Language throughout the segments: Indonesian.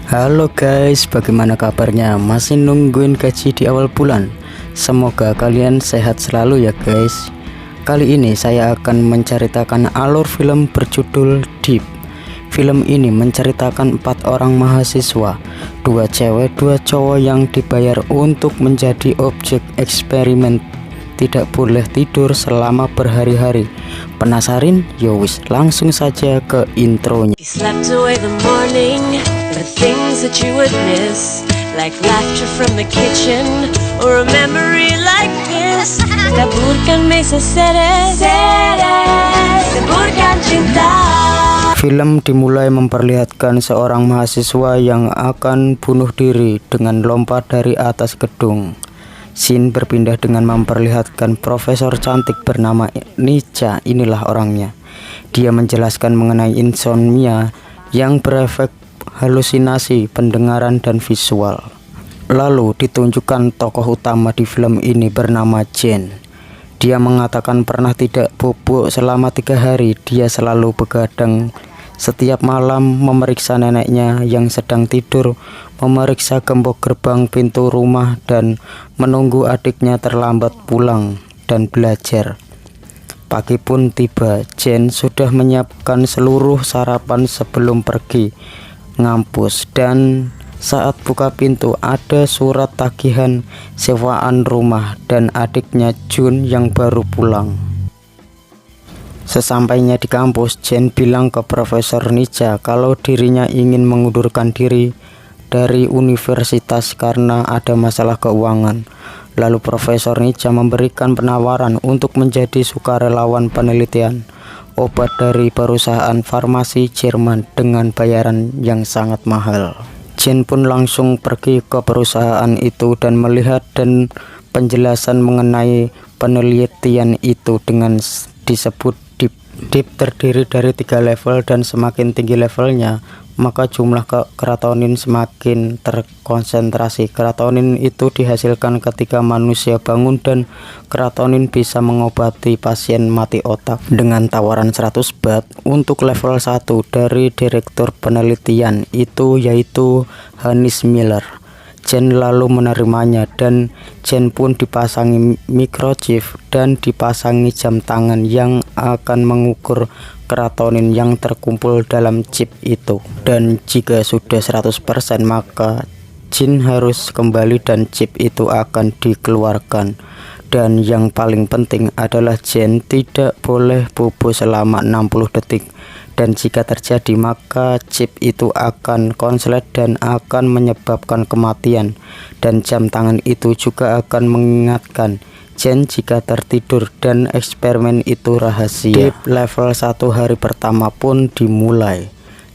Halo guys, bagaimana kabarnya? Masih nungguin gaji di awal bulan? Semoga kalian sehat selalu ya guys. Kali ini saya akan menceritakan alur film berjudul Deep. Film ini menceritakan 4 orang mahasiswa, 2 cewek, 2 cowok yang dibayar untuk menjadi objek eksperimen. Tidak boleh tidur selama berhari-hari. Penasaran? Yowis, langsung saja ke intronya. The things that you would miss, like laughter from the kitchen or a memory like this. Taburkan mesa seres, taburkan cinta. Film dimulai memperlihatkan seorang mahasiswa yang akan bunuh diri dengan lompat dari atas gedung. Scene berpindah dengan memperlihatkan profesor cantik bernama Nica. Inilah orangnya. Dia menjelaskan mengenai insomnia yang berefek halusinasi pendengaran dan visual. Lalu ditunjukkan tokoh utama di film ini bernama Jen. Dia mengatakan pernah tidak bobok selama 3 hari. Dia selalu begadang setiap malam, memeriksa neneknya yang sedang tidur, memeriksa gembok gerbang pintu rumah, dan menunggu adiknya terlambat pulang dan belajar. Pagi pun tiba. Jen sudah menyiapkan seluruh sarapan sebelum pergi ngampus, dan saat buka pintu ada surat tagihan sewaan rumah dan adiknya Jun yang baru pulang. Sesampainya di kampus, Jen bilang ke Profesor Nica kalau dirinya ingin mengundurkan diri dari universitas karena ada masalah keuangan. Lalu Profesor Nica memberikan penawaran untuk menjadi sukarelawan penelitian obat dari perusahaan farmasi Jerman dengan bayaran yang sangat mahal. Jen pun langsung pergi ke perusahaan itu dan melihat dan penjelasan mengenai penelitian itu dengan disebut Deep. Deep terdiri dari 3 level, dan semakin tinggi levelnya maka jumlah keratonin semakin terkonsentrasi. Keratonin itu dihasilkan ketika manusia bangun, dan keratonin bisa mengobati pasien mati otak. Dengan tawaran 100 bat untuk level 1 dari direktur penelitian itu, yaitu Hannes Miller. Jen lalu menerimanya, dan Jen pun dipasangi microchip dan dipasangi jam tangan yang akan mengukur keratonin yang terkumpul dalam chip itu. Dan jika sudah 100% maka Jen harus kembali dan chip itu akan dikeluarkan. Dan yang paling penting adalah Jen tidak boleh bobo selama 60 detik. Dan jika terjadi maka chip itu akan konslet dan akan menyebabkan kematian. Dan jam tangan itu juga akan mengingatkan Jen jika tertidur, dan eksperimen itu rahasia. Deep level 1 hari pertama pun dimulai.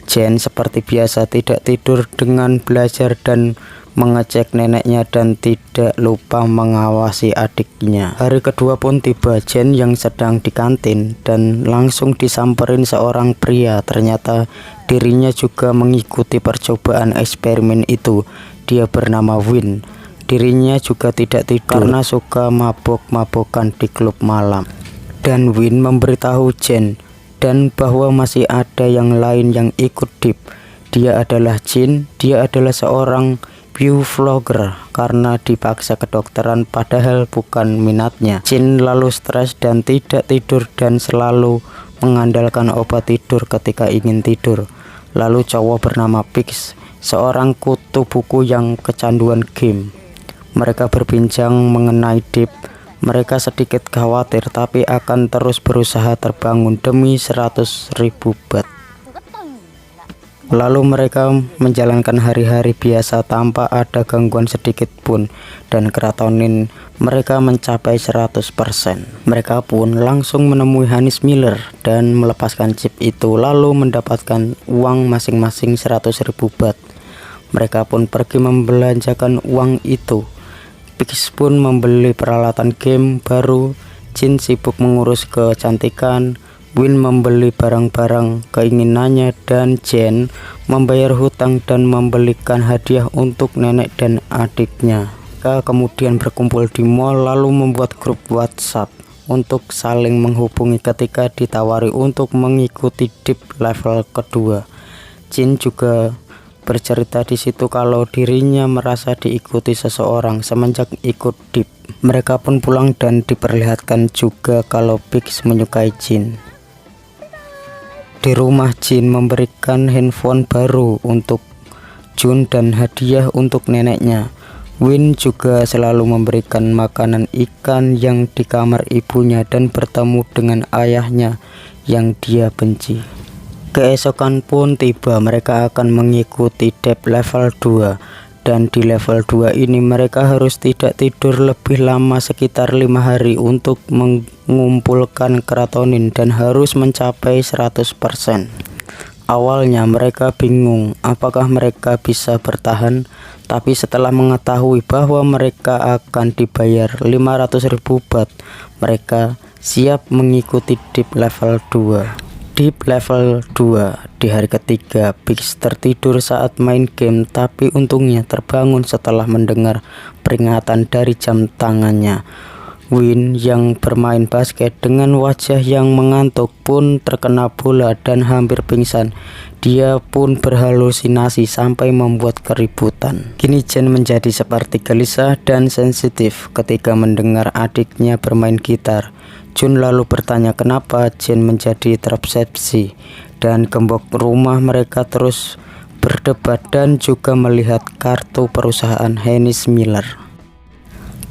Jen seperti biasa tidak tidur dengan belajar dan mengecek neneknya, dan tidak lupa mengawasi adiknya. Hari kedua pun tiba. Jen yang sedang di kantin dan langsung disamperin seorang pria. Ternyata dirinya juga mengikuti percobaan eksperimen itu. Dia bernama Win. Dirinya juga tidak tidur karena suka mabok-mabokan di klub malam. Dan Win memberitahu Jen dan bahwa masih ada yang lain yang ikut Deep. Dia adalah Jin. Dia adalah seorang biovlogger karena dipaksa kedokteran padahal bukan minatnya. Jin lalu stres dan tidak tidur dan selalu mengandalkan obat tidur ketika ingin tidur. Lalu cowok bernama Pix, seorang kutu buku yang kecanduan game. Mereka berbincang mengenai Deep. Mereka sedikit khawatir tapi akan terus berusaha terbangun demi 100.000 bat. Lalu mereka menjalankan hari-hari biasa tanpa ada gangguan sedikit pun, dan keratonin mereka mencapai 100%. Mereka pun langsung menemui Hannes Miller dan melepaskan chip itu, lalu mendapatkan uang masing-masing 100.000 bat. Mereka pun pergi membelanjakan uang itu. Pix pun membeli peralatan game baru. Jin sibuk mengurus kecantikan. Win membeli barang-barang keinginannya, dan Jen membayar hutang dan membelikan hadiah untuk nenek dan adiknya. Mereka kemudian berkumpul di mall lalu membuat grup WhatsApp untuk saling menghubungi ketika ditawari untuk mengikuti Deep level kedua. Jin juga bercerita di situ kalau dirinya merasa diikuti seseorang semenjak ikut Deep. Mereka pun pulang dan diperlihatkan juga kalau Pix menyukai Jin. Di rumah, Jin memberikan handphone baru untuk Jun dan hadiah untuk neneknya. Win juga selalu memberikan makanan ikan yang di kamar ibunya dan bertemu dengan ayahnya yang dia benci. Keesokan pun tiba, mereka akan mengikuti dep level 2, dan di level 2 ini mereka harus tidak tidur lebih lama sekitar 5 hari untuk mengumpulkan keratonin dan harus mencapai 100%. Awalnya mereka bingung apakah mereka bisa bertahan, tapi setelah mengetahui bahwa mereka akan dibayar 500.000 baht, mereka siap mengikuti Deep level 2. Deep level 2 di hari ketiga, Pix tertidur saat main game, tapi untungnya terbangun setelah mendengar peringatan dari jam tangannya. Win yang bermain basket dengan wajah yang mengantuk pun terkena bola dan hampir pingsan. Dia pun berhalusinasi sampai membuat keributan. Kini Jen menjadi seperti gelisah dan sensitif ketika mendengar adiknya bermain gitar. Jun lalu bertanya kenapa Jen menjadi terobsesi, dan gembok rumah mereka terus berdebat dan juga melihat kartu perusahaan Hennis Miller.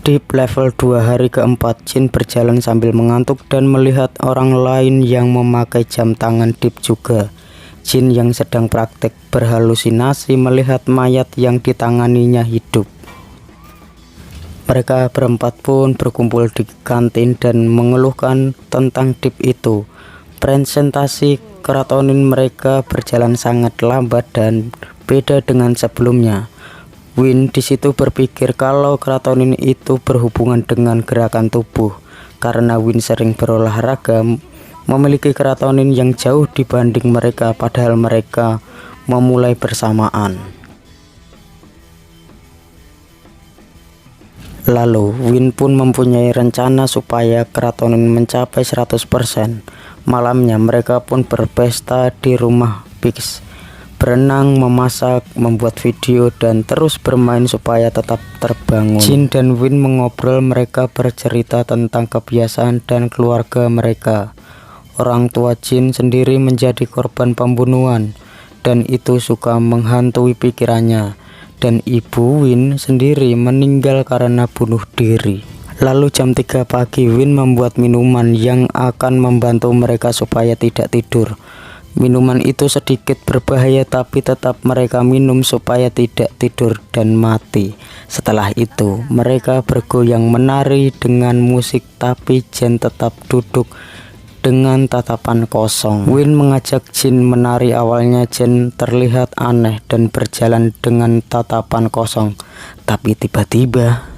Deep level 2 hari keempat, Jin berjalan sambil mengantuk dan melihat orang lain yang memakai jam tangan Deep juga. Jin yang sedang praktek berhalusinasi melihat mayat yang ditanganinya hidup. Mereka berempat pun berkumpul di kantin dan mengeluhkan tentang Deep itu. Presentasi keratonin mereka berjalan sangat lambat dan beda dengan sebelumnya. Win di situ berpikir kalau keratonin itu berhubungan dengan gerakan tubuh, karena Win sering berolahraga, memiliki keratonin yang jauh dibanding mereka, padahal mereka memulai bersamaan. Lalu Win pun mempunyai rencana supaya keratonin mencapai 100%. Malamnya mereka pun berpesta di rumah Pix, berenang, memasak, membuat video, dan terus bermain supaya tetap terbangun. Jin dan Win mengobrol, mereka bercerita tentang kebiasaan dan keluarga mereka. Orang tua Jin sendiri menjadi korban pembunuhan, dan itu suka menghantui pikirannya. Dan ibu Win sendiri meninggal karena bunuh diri. Lalu jam 3 pagi, Win membuat minuman yang akan membantu mereka supaya tidak tidur. Minuman itu sedikit berbahaya, tapi tetap mereka minum supaya tidak tidur dan mati. Setelah itu mereka bergoyang menari dengan musik, tapi Jen tetap duduk dengan tatapan kosong. Win mengajak Jin menari. Awalnya Jen terlihat aneh dan berjalan dengan tatapan kosong, tapi tiba-tiba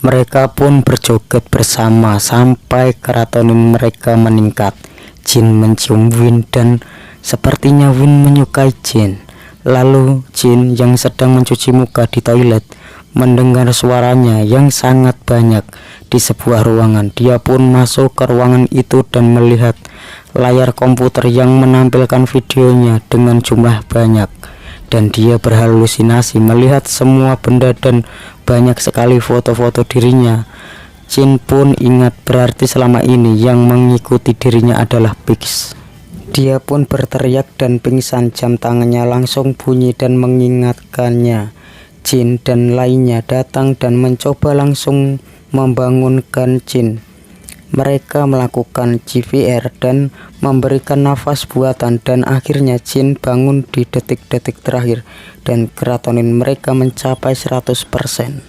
mereka pun berjoget bersama sampai keratonin mereka meningkat. Jin mencium Win dan sepertinya Win menyukai Jin. Lalu Jin yang sedang mencuci muka di toilet mendengar suaranya yang sangat banyak di sebuah ruangan. Dia pun masuk ke ruangan itu dan melihat layar komputer yang menampilkan videonya dengan jumlah banyak. Dan dia berhalusinasi melihat semua benda dan banyak sekali foto-foto dirinya. Jin pun ingat berarti selama ini yang mengikuti dirinya adalah Pix. Dia pun berteriak dan pingsan. Jam tangannya langsung bunyi dan mengingatkannya. Jin dan lainnya datang dan mencoba langsung membangunkan Jin. Mereka melakukan CPR dan memberikan nafas buatan, dan akhirnya Jin bangun di detik-detik terakhir dan keratonin mereka mencapai 100%.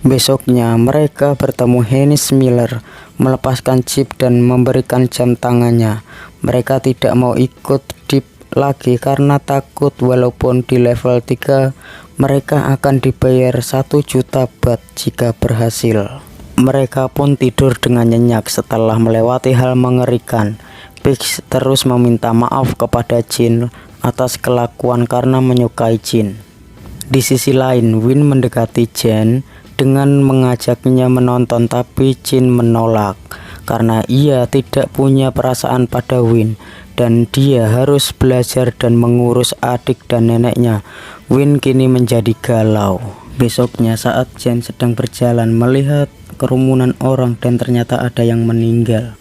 Besoknya mereka bertemu Hennis Miller, melepaskan chip dan memberikan jam tangannya. Mereka tidak mau ikut Deep lagi karena takut walaupun di level 3 mereka akan dibayar 1 juta baht jika berhasil. Mereka pun tidur dengan nyenyak setelah melewati hal mengerikan. Pix terus meminta maaf kepada Jin atas kelakuan karena menyukai Jin. Di sisi lain, Win mendekati Jen dengan mengajaknya menonton, tapi Jin menolak karena ia tidak punya perasaan pada Win dan dia harus belajar dan mengurus adik dan neneknya. Win kini menjadi galau. Besoknya saat Jen sedang berjalan melihat kerumunan orang dan ternyata ada yang meninggal.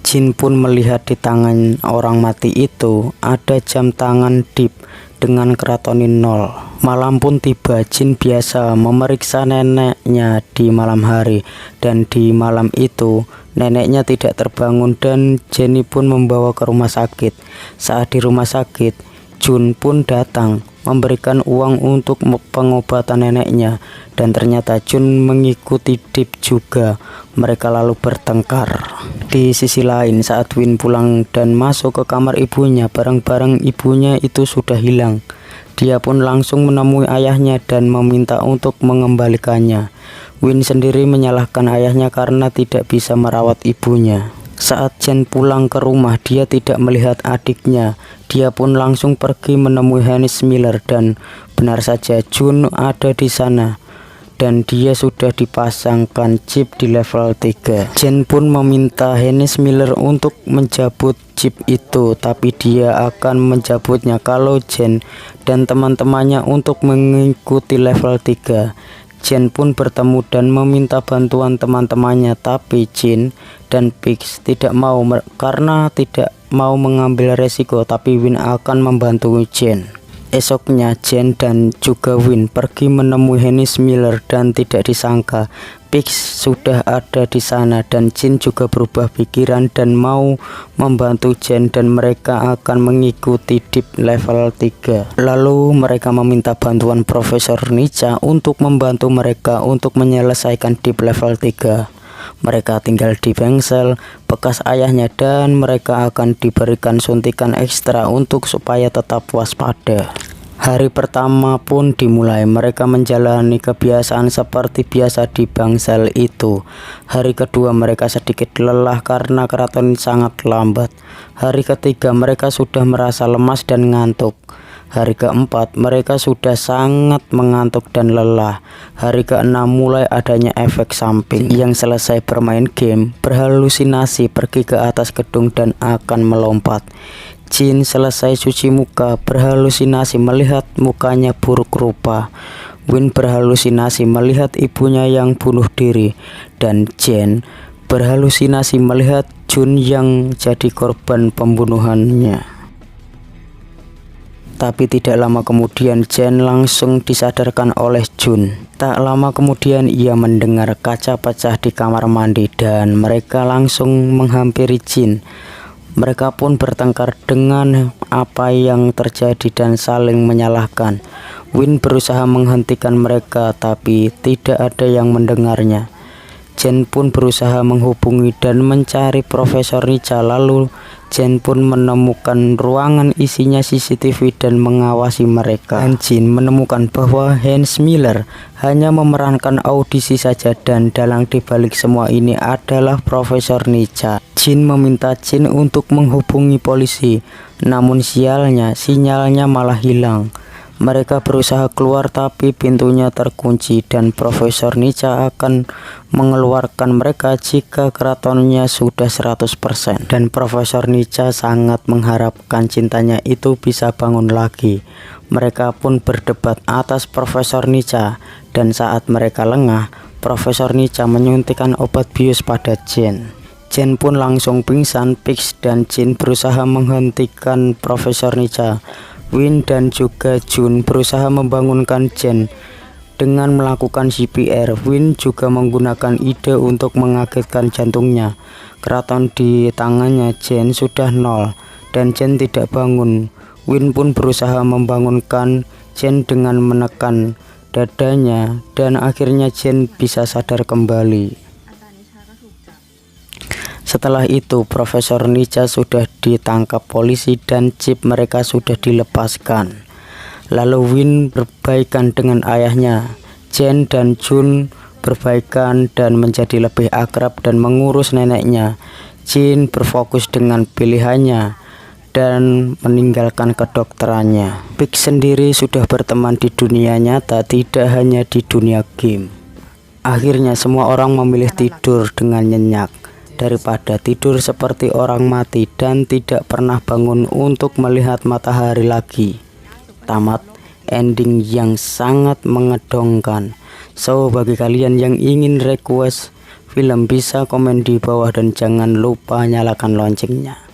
Jin pun melihat di tangan orang mati itu ada jam tangan Deep dengan keratonin 0. Malam pun tiba. Jin biasa memeriksa neneknya di malam hari dan di malam itu neneknya tidak terbangun dan Jenny pun membawa ke rumah sakit. Saat di rumah sakit, Jun pun datang memberikan uang untuk pengobatan neneknya dan ternyata Jun mengikuti Deep juga. Mereka lalu bertengkar. Di sisi lain, saat Win pulang dan masuk ke kamar ibunya, barang-barang ibunya itu sudah hilang. Dia pun langsung menemui ayahnya dan meminta untuk mengembalikannya. Win sendiri menyalahkan ayahnya karena tidak bisa merawat ibunya. Saat Jen pulang ke rumah, dia tidak melihat adiknya. Dia pun langsung pergi menemui Hennis Miller dan benar saja Jun ada di sana dan dia sudah dipasangkan chip di level 3. Jen pun meminta Hennis Miller untuk mencabut chip itu, tapi dia akan mencabutnya kalau Jen dan teman-temannya untuk mengikuti level 3. Jen pun bertemu dan meminta bantuan teman-temannya, tapi Jin dan Pix tidak mau karena tidak mau mengambil resiko, tapi Win akan membantu Jen. Esoknya Jen dan juga Win pergi menemui Hennis Miller dan tidak disangka Pix sudah ada di sana dan Jin juga berubah pikiran dan mau membantu Jen dan mereka akan mengikuti Deep level 3. Lalu mereka meminta bantuan Profesor Nica untuk membantu mereka untuk menyelesaikan Deep level 3. Mereka tinggal di bangsal bekas ayahnya dan mereka akan diberikan suntikan ekstra untuk supaya tetap waspada. Hari pertama pun dimulai. Mereka menjalani kebiasaan seperti biasa di bangsal itu. Hari kedua mereka sedikit lelah karena keraton sangat lambat. Hari ketiga mereka sudah merasa lemas dan ngantuk. Hari keempat mereka sudah sangat mengantuk dan lelah. Hari keenam mulai adanya efek samping. Yang selesai bermain game berhalusinasi pergi ke atas gedung dan akan melompat. Jin selesai cuci muka berhalusinasi melihat mukanya buruk rupa. Win berhalusinasi melihat ibunya yang bunuh diri dan Jen berhalusinasi melihat Jun yang jadi korban pembunuhannya. Tapi tidak lama kemudian Jen langsung disadarkan oleh Jun. Tak lama kemudian ia mendengar kaca pecah di kamar mandi dan mereka langsung menghampiri Jin. Mereka pun bertengkar dengan apa yang terjadi dan saling menyalahkan. Win berusaha menghentikan mereka tapi tidak ada yang mendengarnya. Jen pun berusaha menghubungi dan mencari Profesor Nica. Lalu Jen pun menemukan ruangan isinya CCTV dan mengawasi mereka. Dan Jin menemukan bahwa Hennis Miller hanya memerankan audisi saja dan dalang dibalik semua ini adalah Profesor Nica. Jin meminta Jin untuk menghubungi polisi, namun sinyalnya malah hilang. Mereka berusaha keluar tapi pintunya terkunci dan Profesor Nica akan mengeluarkan mereka jika keratonnya sudah 100%. Dan Profesor Nica sangat mengharapkan cintanya itu bisa bangun lagi. Mereka pun berdebat atas Profesor Nica dan saat mereka lengah, Profesor Nica menyuntikkan obat bius pada Jen. Jen pun langsung pingsan. Pix dan Jin berusaha menghentikan Profesor Nica. Win dan juga Jun berusaha membangunkan Jen dengan melakukan CPR. Win juga menggunakan ide untuk mengagetkan jantungnya. Keraton di tangannya Jen sudah 0 dan Jen tidak bangun. Win pun berusaha membangunkan Jen dengan menekan dadanya dan akhirnya Jen bisa sadar kembali. Setelah itu Profesor Nica sudah ditangkap polisi dan chip mereka sudah dilepaskan. Lalu Win berbaikan dengan ayahnya. Jen dan Jun berbaikan dan menjadi lebih akrab dan mengurus neneknya. Jin berfokus dengan pilihannya dan meninggalkan kedokterannya. Pix sendiri sudah berteman di dunia nyata, tidak hanya di dunia game. Akhirnya semua orang memilih tidur dengan nyenyak. daripada tidur seperti orang mati dan tidak pernah bangun untuk melihat matahari lagi. Tamat. Ending yang sangat mengedongkan. So, bagi kalian yang ingin request film bisa komen di bawah dan jangan lupa nyalakan loncengnya.